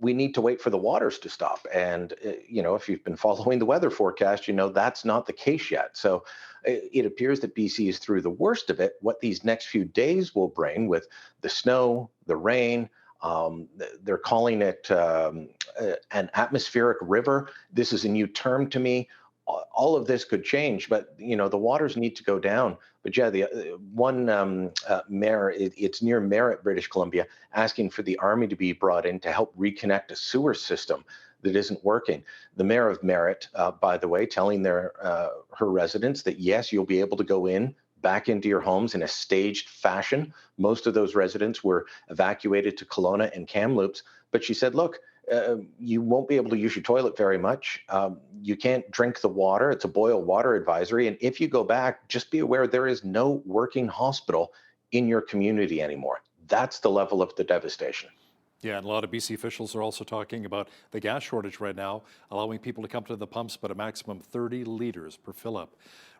we need to wait for the waters to stop. And, if you've been following the weather forecast, that's not the case yet. So it appears that BC is through the worst of it. What these next few days will bring with the snow, the rain, they're calling it an atmospheric river. This is a new term to me. All of this could change, but the waters need to go down. But yeah, the one mayor, it's near Merritt, British Columbia, asking for the army to be brought in to help reconnect a sewer system that isn't working. The mayor of Merritt, by the way, telling her residents that yes, you'll be able to go back into your homes in a staged fashion. Most of those residents were evacuated to Kelowna and Kamloops, but she said, look, you won't be able to use your toilet very much. You can't drink the water. It's a boil water advisory. And if you go back, just be aware there is no working hospital in your community anymore. That's the level of the devastation. Yeah, and a lot of BC officials are also talking about the gas shortage right now, allowing people to come to the pumps, but a maximum 30 litres per fill-up.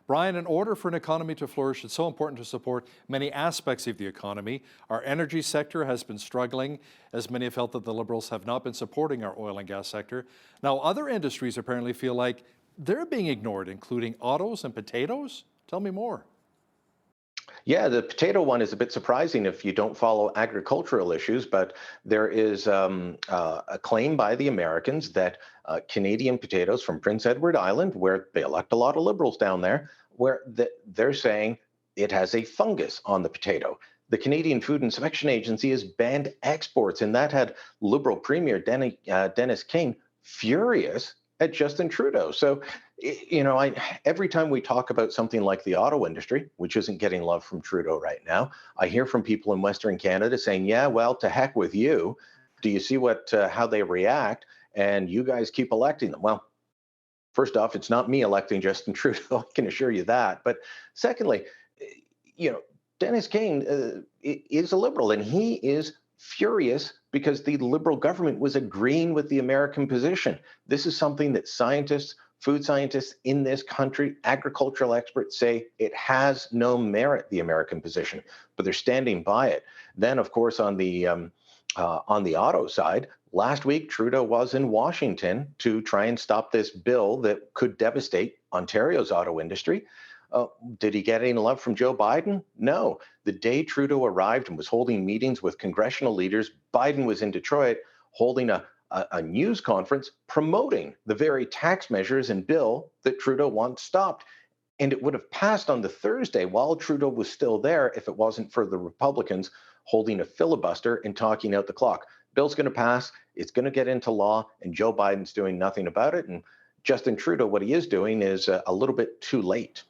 Brian, in order for an economy to flourish, it's so important to support many aspects of the economy. Our energy sector has been struggling, as many have felt that the Liberals have not been supporting our oil and gas sector. Now, other industries apparently feel like they're being ignored, including autos and potatoes. Tell me more. Yeah, the potato one is a bit surprising if you don't follow agricultural issues, but there is a claim by the Americans that Canadian potatoes from Prince Edward Island, where they elect a lot of Liberals down there, where they're saying it has a fungus on the potato. The Canadian Food Inspection Agency has banned exports, and that had Liberal Premier Dennis King furious at Justin Trudeau. So, every time we talk about something like the auto industry, which isn't getting love from Trudeau right now, I hear from people in Western Canada saying, yeah, well, to heck with you. Do you see how they react? And you guys keep electing them. Well, first off, it's not me electing Justin Trudeau, I can assure you that. But secondly, Dennis King is a Liberal, and he is furious because the Liberal government was agreeing with the American position. This is something that scientists, food scientists in this country, agricultural experts say it has no merit, the American position, but they're standing by it. Then, of course, on the auto side, last week, Trudeau was in Washington to try and stop this bill that could devastate Ontario's auto industry. Did he get any love from Joe Biden? No. The day Trudeau arrived and was holding meetings with congressional leaders, Biden was in Detroit holding a news conference promoting the very tax measures and bill that Trudeau wants stopped. And it would have passed on the Thursday while Trudeau was still there if it wasn't for the Republicans holding a filibuster and talking out the clock. Bill's going to pass, it's going to get into law, and Joe Biden's doing nothing about it. And Justin Trudeau, what he is doing is a little bit too late.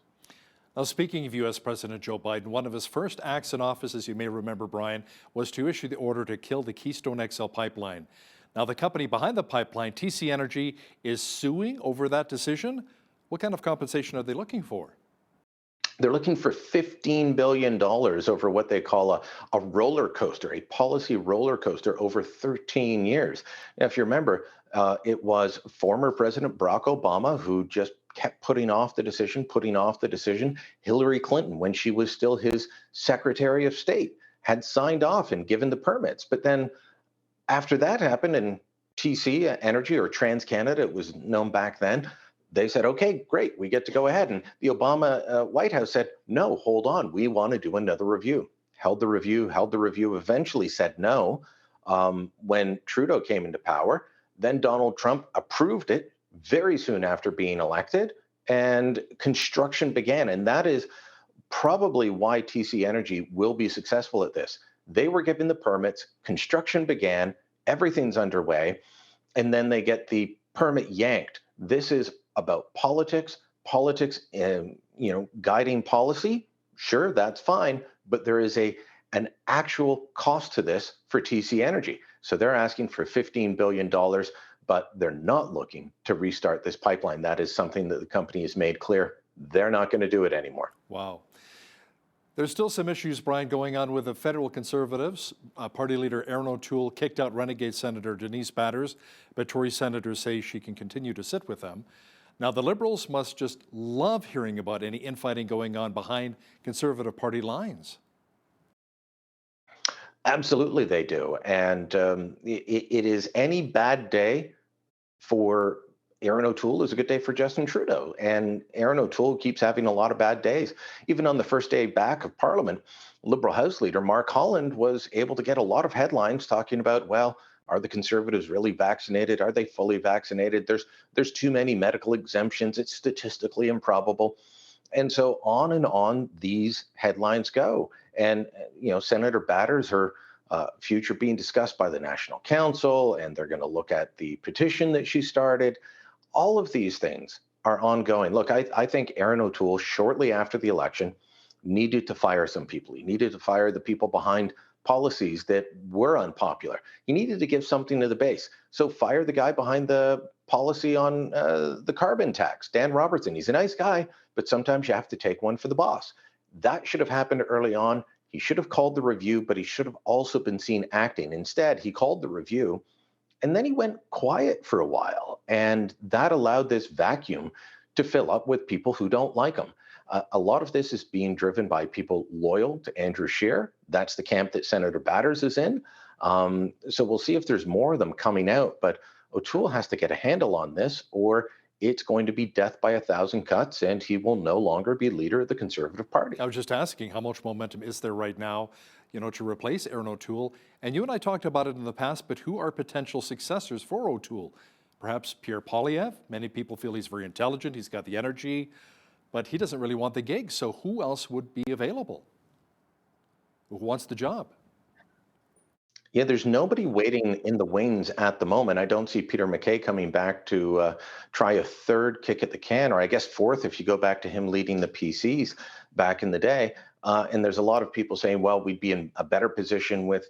Now, speaking of U.S. President Joe Biden, one of his first acts in office, as you may remember, Brian, was to issue the order to kill the Keystone XL pipeline. Now, the company behind the pipeline, TC Energy, is suing over that decision. What kind of compensation are they looking for? They're looking for $15 billion over what they call a roller coaster, a policy roller coaster over 13 years. Now, if you remember, it was former President Barack Obama who just kept putting off the decision. Hillary Clinton, when she was still his Secretary of State, had signed off and given the permits. But then after that happened, and TC Energy, or TransCanada, it was known back then, they said, okay, great, we get to go ahead. And the Obama White House said, no, hold on, we want to do another review. Held the review, eventually said no. When Trudeau came into power, then Donald Trump approved it very soon after being elected, and construction began. And that is probably why TC Energy will be successful at this. They were given the permits, construction began, everything's underway, and then they get the permit yanked. This is about politics, guiding policy. Sure, that's fine, but there is an actual cost to this for TC Energy. So they're asking for $15 billion, but they're not looking to restart this pipeline. That is something that the company has made clear. They're not going to do it anymore. Wow. There's still some issues, Brian, going on with the federal Conservatives. Party leader Erin O'Toole kicked out renegade Senator Denise Batters, but Tory senators say she can continue to sit with them. Now, the Liberals must just love hearing about any infighting going on behind Conservative Party lines. Absolutely, they do. And it is any bad day for Aaron O'Toole is a good day for Justin Trudeau. And Aaron O'Toole keeps having a lot of bad days. Even on the first day back of Parliament, Liberal House Leader Mark Holland was able to get a lot of headlines talking about, well, are the Conservatives really vaccinated? Are they fully vaccinated? There's too many medical exemptions. It's statistically improbable. And so on these headlines go. And, Senator Batters, her future being discussed by the National Council, and they're going to look at the petition that she started. All of these things are ongoing. Look, I think Aaron O'Toole, shortly after the election, needed to fire some people. He needed to fire the people behind policies that were unpopular. He needed to give something to the base. So fire the guy behind the policy on the carbon tax, Dan Robertson. He's a nice guy, but sometimes you have to take one for the boss. That should have happened early on. He should have called the review, but he should have also been seen acting. Instead, he called the review, and then he went quiet for a while. And that allowed this vacuum to fill up with people who don't like him. A lot of this is being driven by people loyal to Andrew Scheer. That's the camp that Senator Batters is in. So we'll see if there's more of them coming out. But O'Toole has to get a handle on this, or it's going to be death by 1,000 cuts, and he will no longer be leader of the Conservative Party. I was just asking, how much momentum is there right now, to replace Aaron O'Toole? And you and I talked about it in the past, but who are potential successors for O'Toole? Perhaps Pierre Poilievre. Many people feel he's very intelligent, he's got the energy, but he doesn't really want the gig. So who else would be available? Who wants the job? Yeah, there's nobody waiting in the wings at the moment. I don't see Peter MacKay coming back to try a third kick at the can, or I guess fourth if you go back to him leading the PCs back in the day. And there's a lot of people saying, well, we'd be in a better position with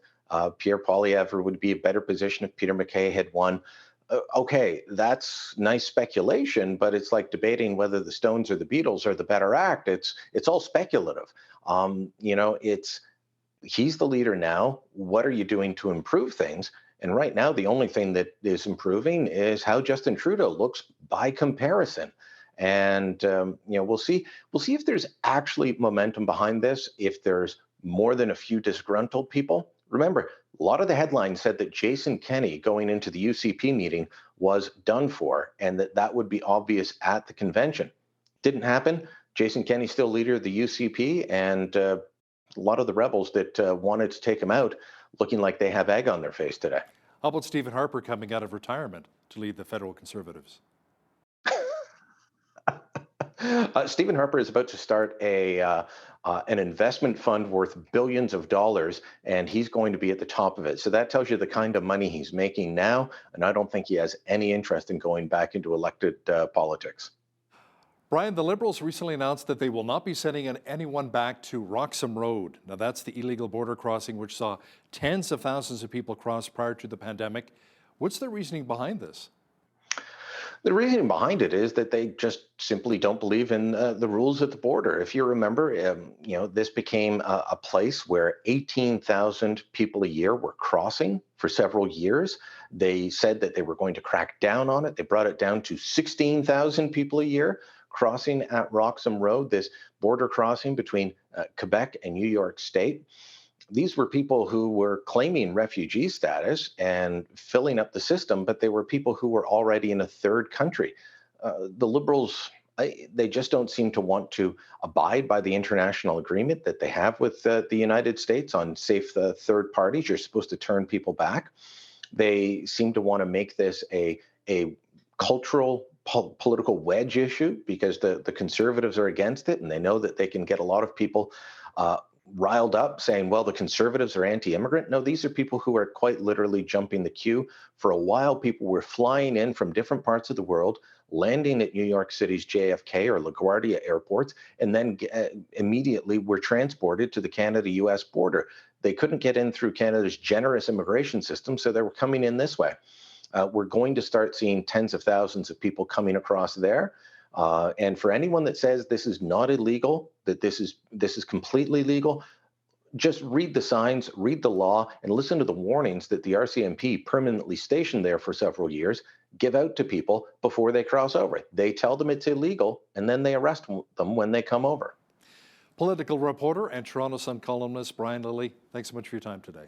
Pierre Poilievre, or would be a better position if Peter MacKay had won. Okay, that's nice speculation, but it's like debating whether the Stones or the Beatles are the better act. It's all speculative. He's the leader now. What are you doing to improve things? And right now, the only thing that is improving is how Justin Trudeau looks by comparison. And we'll see if there's actually momentum behind this. If there's more than a few disgruntled people. Remember, a lot of the headlines said that Jason Kenney going into the UCP meeting was done for, and that would be obvious at the convention. Didn't happen. Jason Kenney still leader of the UCP, and a lot of the rebels that wanted to take him out looking like they have egg on their face today. How about Stephen Harper coming out of retirement to lead the federal Conservatives? Stephen Harper is about to start an investment fund worth billions of dollars, and he's going to be at the top of it. So that tells you the kind of money he's making now, and I don't think he has any interest in going back into elected politics. Brian, the Liberals recently announced that they will not be sending anyone back to Roxham Road. Now, that's the illegal border crossing which saw tens of thousands of people cross prior to the pandemic. What's the reasoning behind this? The reasoning behind it is that they just simply don't believe in the rules at the border. If you remember, this became a place where 18,000 people a year were crossing for several years. They said that they were going to crack down on it. They brought it down to 16,000 people a year crossing at Roxham Road, this border crossing between Quebec and New York State. These were people who were claiming refugee status and filling up the system, but they were people who were already in a third country. The Liberals, they just don't seem to want to abide by the international agreement that they have with the United States on safe third parties. You're supposed to turn people back. They seem to want to make this a cultural political wedge issue because the Conservatives are against it, and they know that they can get a lot of people riled up saying, well, the Conservatives are anti-immigrant. No, these are people who are quite literally jumping the queue. For a while, people were flying in from different parts of the world, landing at New York City's JFK or LaGuardia airports, and then immediately were transported to the Canada-US border. They couldn't get in through Canada's generous immigration system, so they were coming in this way. We're going to start seeing tens of thousands of people coming across there. And for anyone that says this is not illegal, that this is completely legal, just read the signs, read the law, and listen to the warnings that the RCMP, permanently stationed there for several years, give out to people before they cross over. They tell them it's illegal, and then they arrest them when they come over. Political reporter and Toronto Sun columnist Brian Lilly, thanks so much for your time today.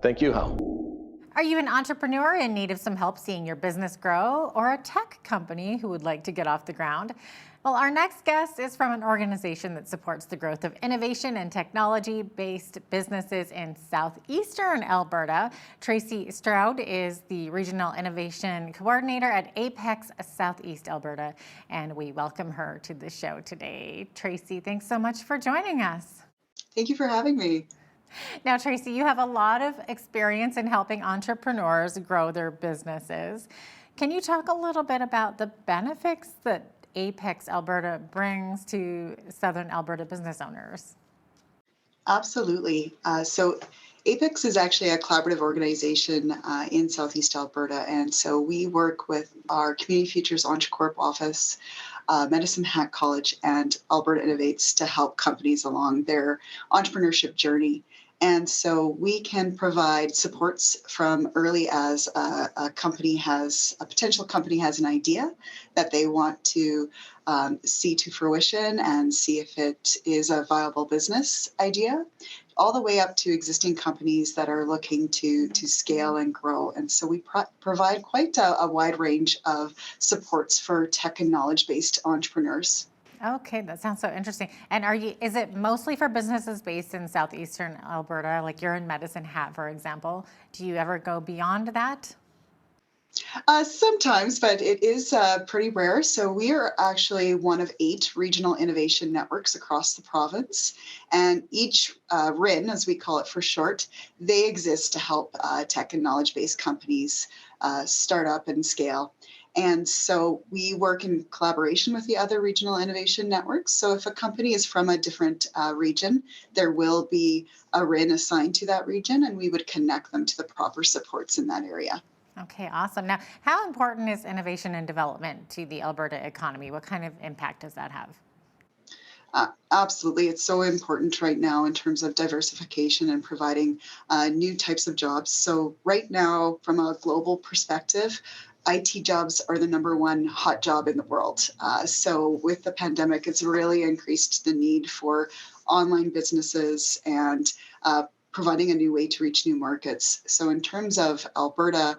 Thank you, Hal. Are you an entrepreneur in need of some help seeing your business grow, or a tech company who would like to get off the ground? Well, our next guest is from an organization that supports the growth of innovation and technology-based businesses in southeastern Alberta. Tracy Stroud is the Regional Innovation Coordinator at Apex Southeast Alberta, and we welcome her to the show today. Tracy, thanks so much for joining us. Thank you for having me. Now, Tracy, you have a lot of experience in helping entrepreneurs grow their businesses. Can you talk a little bit about the benefits that Apex Alberta brings to Southern Alberta business owners? Absolutely. So Apex is actually a collaborative organization in Southeast Alberta. And so we work with our Community Futures EntreCorp office, Medicine Hat College, and Alberta Innovates to help companies along their entrepreneurship journey. And so we can provide supports from early as a potential company has an idea that they want to see to fruition and see if it is a viable business idea, all the way up to existing companies that are looking to scale and grow. And so we provide quite a wide range of supports for tech and knowledge-based entrepreneurs. Okay, that sounds so interesting. And is it mostly for businesses based in southeastern Alberta, like you're in Medicine Hat, for example? Do you ever go beyond that? Sometimes, but it is pretty rare. So we are actually one of 8 regional innovation networks across the province. And each RIN, as we call it for short, they exist to help tech and knowledge-based companies start up and scale. And so we work in collaboration with the other regional innovation networks. So if a company is from a different region, there will be a RIN assigned to that region, and we would connect them to the proper supports in that area. Okay, awesome. Now, how important is innovation and development to the Alberta economy? What kind of impact does that have? Absolutely. It's so important right now in terms of diversification and providing new types of jobs. So right now, from a global perspective, IT jobs are the #1 hot job in the world. So with the pandemic, it's really increased the need for online businesses and providing a new way to reach new markets. So in terms of Alberta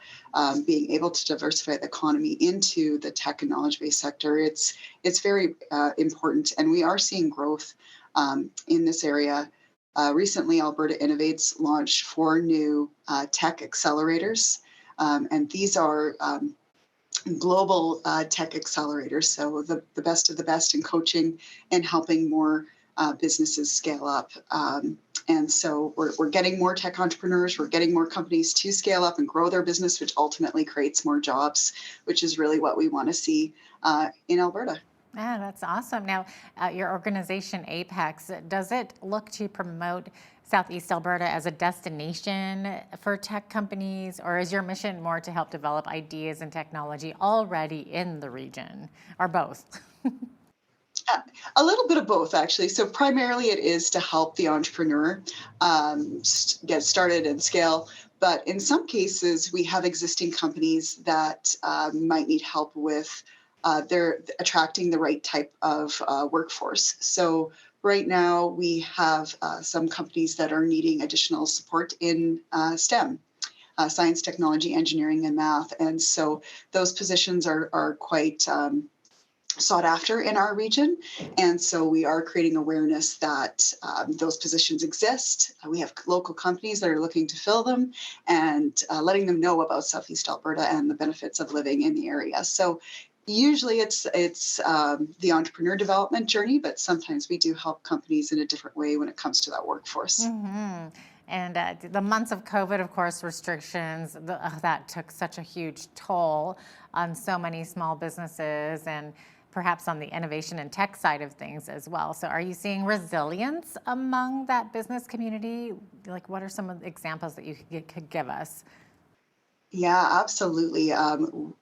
being able to diversify the economy into the tech and knowledge-based sector, it's very important. And we are seeing growth in this area. Recently, Alberta Innovates launched 4 new tech accelerators. And these are global tech accelerators, so the best of the best in coaching and helping more businesses scale up. And so we're getting more tech entrepreneurs, we're getting more companies to scale up and grow their business, which ultimately creates more jobs, which is really what we want to see in Alberta. Yeah, that's awesome. Now, your organization, Apex, does it look to promote Southeast Alberta as a destination for tech companies, or is your mission more to help develop ideas and technology already in the region, or both? A little bit of both, actually. So primarily it is to help the entrepreneur get started and scale. But in some cases, we have existing companies that might need help with they're attracting the right type of workforce. So right now we have some companies that are needing additional support in STEM, science, technology, engineering, and math. And so those positions are quite sought after in our region. And so we are creating awareness that those positions exist. We have local companies that are looking to fill them and letting them know about Southeast Alberta and the benefits of living in the area. So usually it's the entrepreneur development journey, but sometimes we do help companies in a different way when it comes to that workforce. Mm-hmm. And the months of COVID, of course, restrictions, that took such a huge toll on so many small businesses and perhaps on the innovation and tech side of things as well. So are you seeing resilience among that business community? Like, what are some of the examples that you could give us? Yeah, absolutely.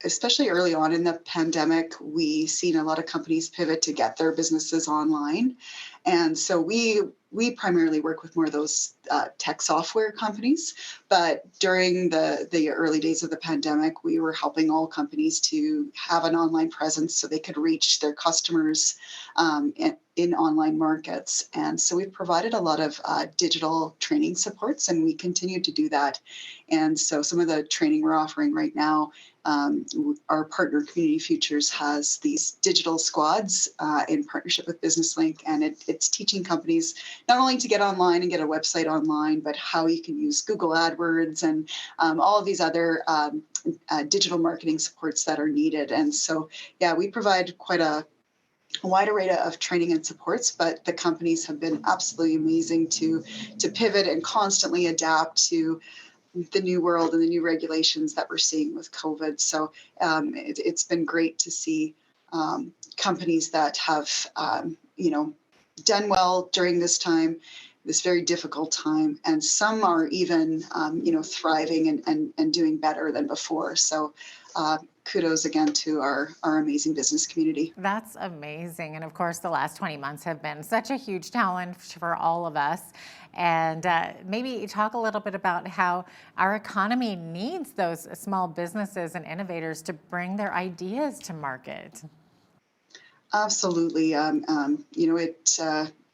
Especially early on in the pandemic, we seen a lot of companies pivot to get their businesses online. And so we we primarily work with more of those tech software companies, but during the early days of the pandemic, we were helping all companies to have an online presence so they could reach their customers in online markets. And so we've provided a lot of digital training supports, and we continue to do that. And so some of the training we're offering right now, our partner Community Futures has these digital squads in partnership with BusinessLink, and it's teaching companies not only to get online and get a website online, but how you can use Google AdWords and all of these other digital marketing supports that are needed. And so, yeah, we provide quite a wide array of training and supports, but the companies have been absolutely amazing to pivot and constantly adapt to the new world and the new regulations that we're seeing with COVID. So it's been great to see companies that have, done well during this time, this very difficult time, and some are even, thriving and doing better than before. So kudos again to our amazing business community. That's amazing. And of course, the last 20 months have been such a huge challenge for all of us. And maybe talk a little bit about how our economy needs those small businesses and innovators to bring their ideas to market. Absolutely.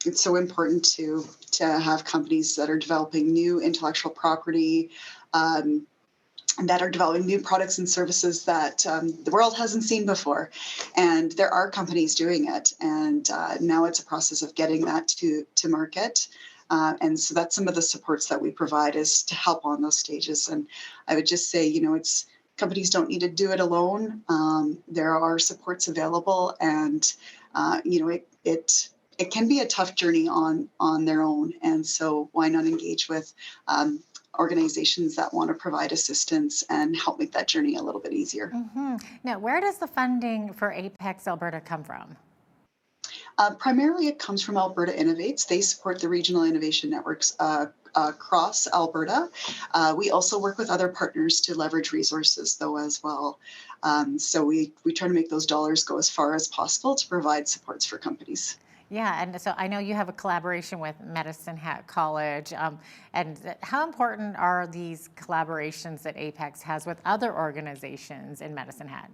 It's so important to have companies that are developing new intellectual property, that are developing new products and services that the world hasn't seen before. And there are companies doing it. And now it's a process of getting that to market. And so that's some of the supports that we provide, is to help on those stages. And I would just say, companies don't need to do it alone. There are supports available, and it can be a tough journey on their own. And so why not engage with organizations that want to provide assistance and help make that journey a little bit easier. Mm-hmm. Now, where does the funding for Apex Alberta come from? Primarily, it comes from Alberta Innovates. They support the regional innovation networks across Alberta. We also work with other partners to leverage resources, though, as well. So we try to make those dollars go as far as possible to provide supports for companies. Yeah, and so I know you have a collaboration with Medicine Hat College. And how important are these collaborations that Apex has with other organizations in Medicine Hat?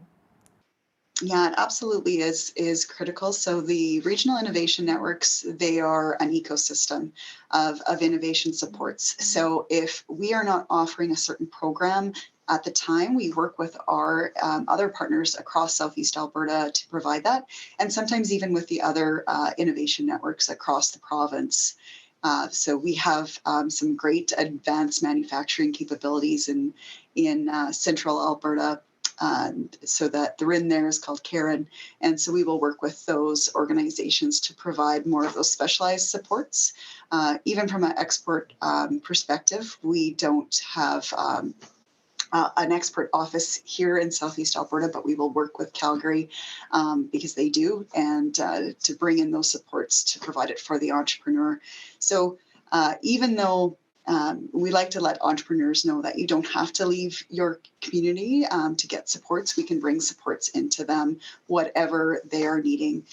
Yeah, it absolutely is critical. So the regional innovation networks, they are an ecosystem of innovation supports. So if we are not offering a certain program at the time, we work with our other partners across Southeast Alberta to provide that, and sometimes even with the other innovation networks across the province. So we have some great advanced manufacturing capabilities in central Alberta. So that the RIN there is called Karen. And so we will work with those organizations to provide more of those specialized supports. Even from an export perspective, we don't have an expert office here in Southeast Alberta, but we will work with Calgary because they do, and to bring in those supports to provide it for the entrepreneur. So even though we like to let entrepreneurs know that you don't have to leave your community to get supports. We can bring supports into them, whatever they are needing.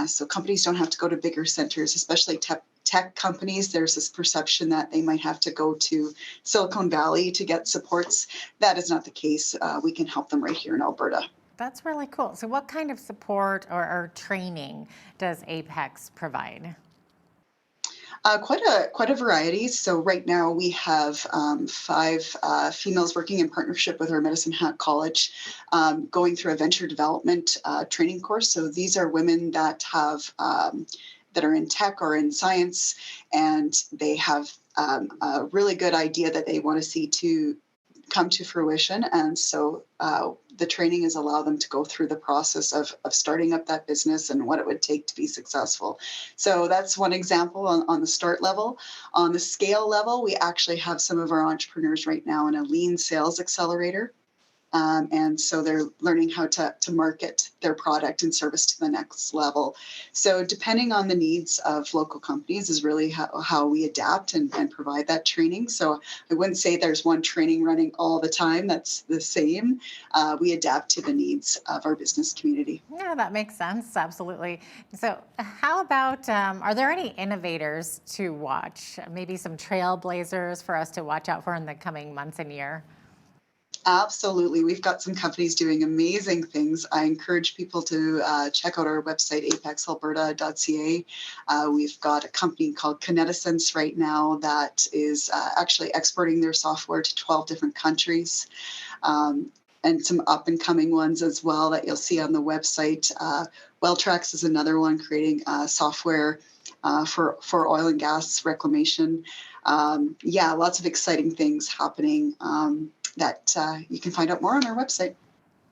So companies don't have to go to bigger centers, especially tech companies. There's this perception that they might have to go to Silicon Valley to get supports. That is not the case. We can help them right here in Alberta. That's really cool. So what kind of support or training does Apex provide? Quite a variety. So right now we have 5 females working in partnership with our Medicine Hat College, going through a venture development training course. So these are women that have that are in tech or in science, and they have a really good idea that they want to see to come to fruition. And so the training has allowed them to go through the process of starting up that business and what it would take to be successful. So that's one example on the start level. On the scale level, we actually have some of our entrepreneurs right now in a lean sales accelerator. And so they're learning how to market their product and service to the next level. So depending on the needs of local companies is really how we adapt and provide that training. So I wouldn't say there's one training running all the time that's the same. We adapt to the needs of our business community. Yeah, that makes sense. Absolutely. So how about, are there any innovators to watch? Maybe some trailblazers for us to watch out for in the coming months and year? Absolutely. We've got some companies doing amazing things. I encourage people to check out our website, apexalberta.ca. We've got a company called Kinetisense right now that is actually exporting their software to 12 different countries. And some up and coming ones as well that you'll see on the website. Welltrax is another one creating software for oil and gas reclamation. Yeah, lots of exciting things happening that you can find out more on our website.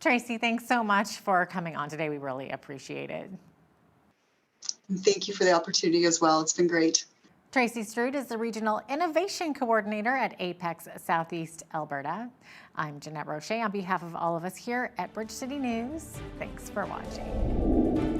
Tracy, thanks so much for coming on today. We really appreciate it. And thank you for the opportunity as well. It's been great. Tracy Stroud is the Regional Innovation Coordinator at Apex Southeast Alberta. I'm Jeanette Roche on behalf of all of us here at Bridge City News. Thanks for watching.